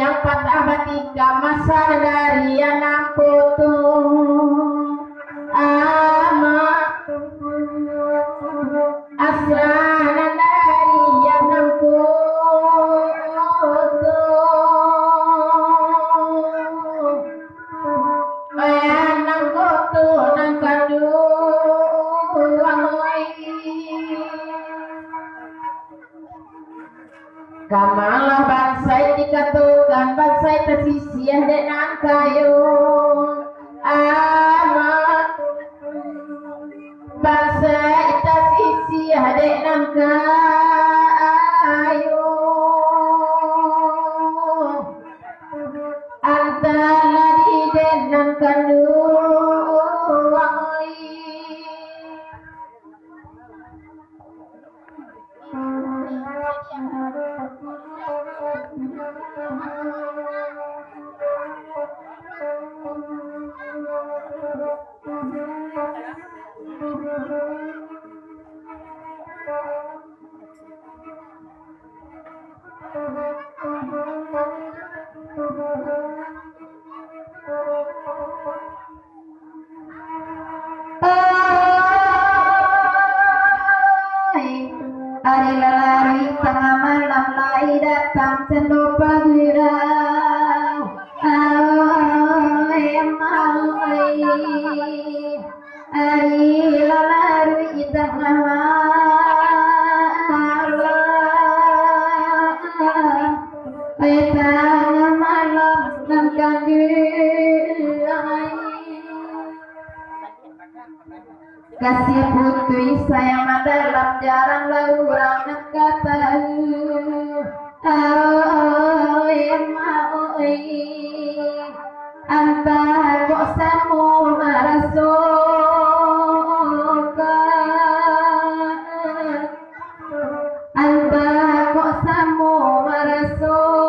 yang patah tiga masa dari anak putung ama asrana dari anak putung anak putung nang kandung kamalah bangsa dikatakan bangsa tersisiah dengan kayu amat bangsa tersisiah dengan kayu antara di dengan kandung hari lari tengah malam lai datang cendu pagirau hari lari tengah malam nangkan kasih putri sayang dalam jarang laurang nak kata antah kok samu marasokan antah kok samu marasokan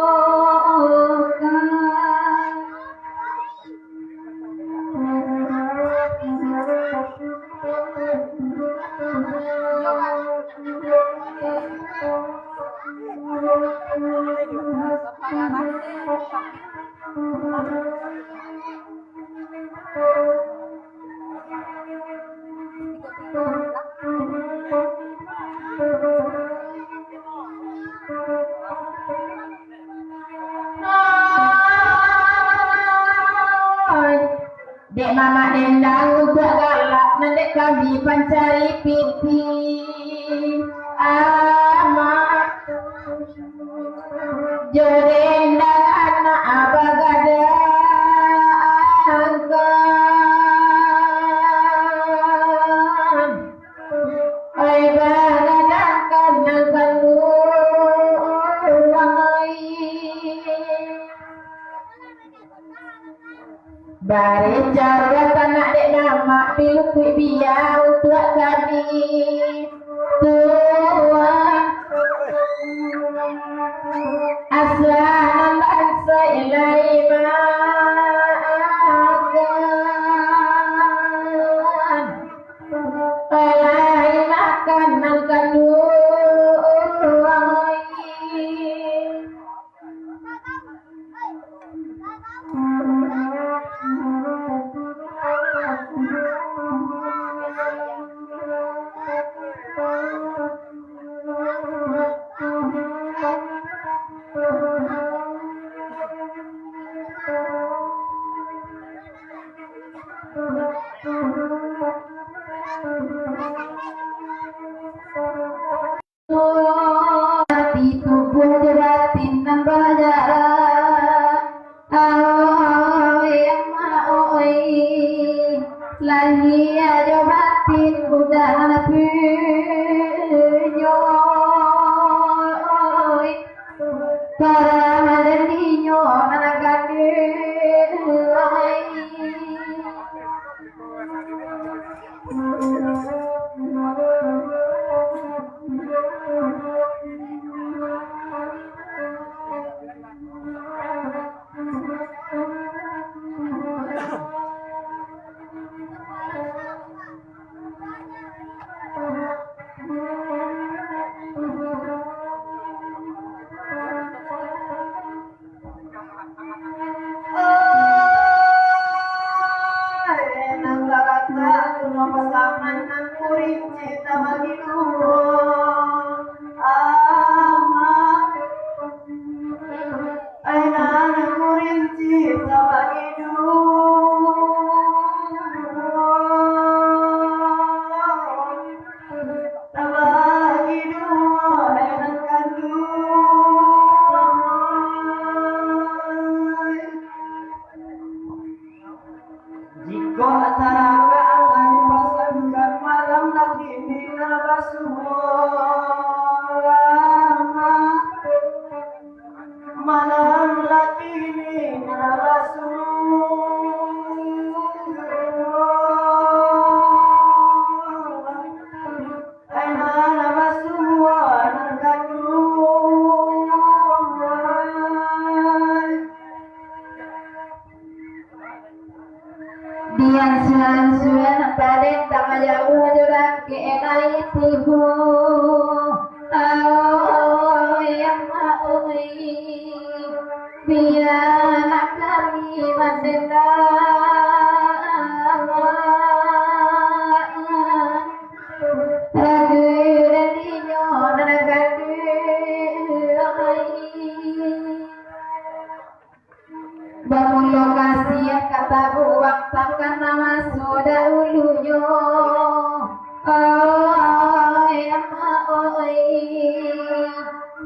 dek mama dendang udah galak nandek kami pancari pipi ama jodendang anak abagada angkan ay bagadang kanang kaluangay bare cara tanah dek nama pilu kui biau tua kami tua aslan bangsa ilai makan pelai makan nangkan lagi ada batin udah penyoy para ada ninyo managani jauh jurak ke enai tibu oh yang mau biar kami mandela bangun lokasi yang kata buang takkan nama sudah ulunya oh yang mau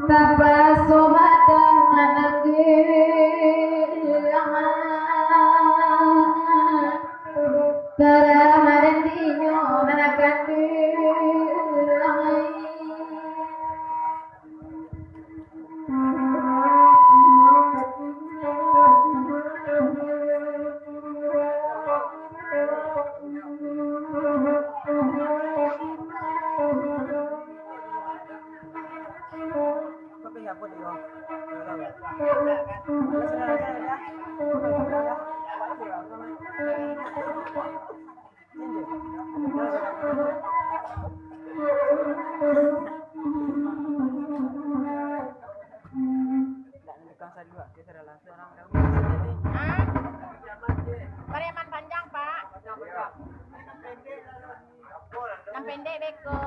tabas sobatan anakku tara marendinya manakatu Pareman panjang pak. Yang pendek beko.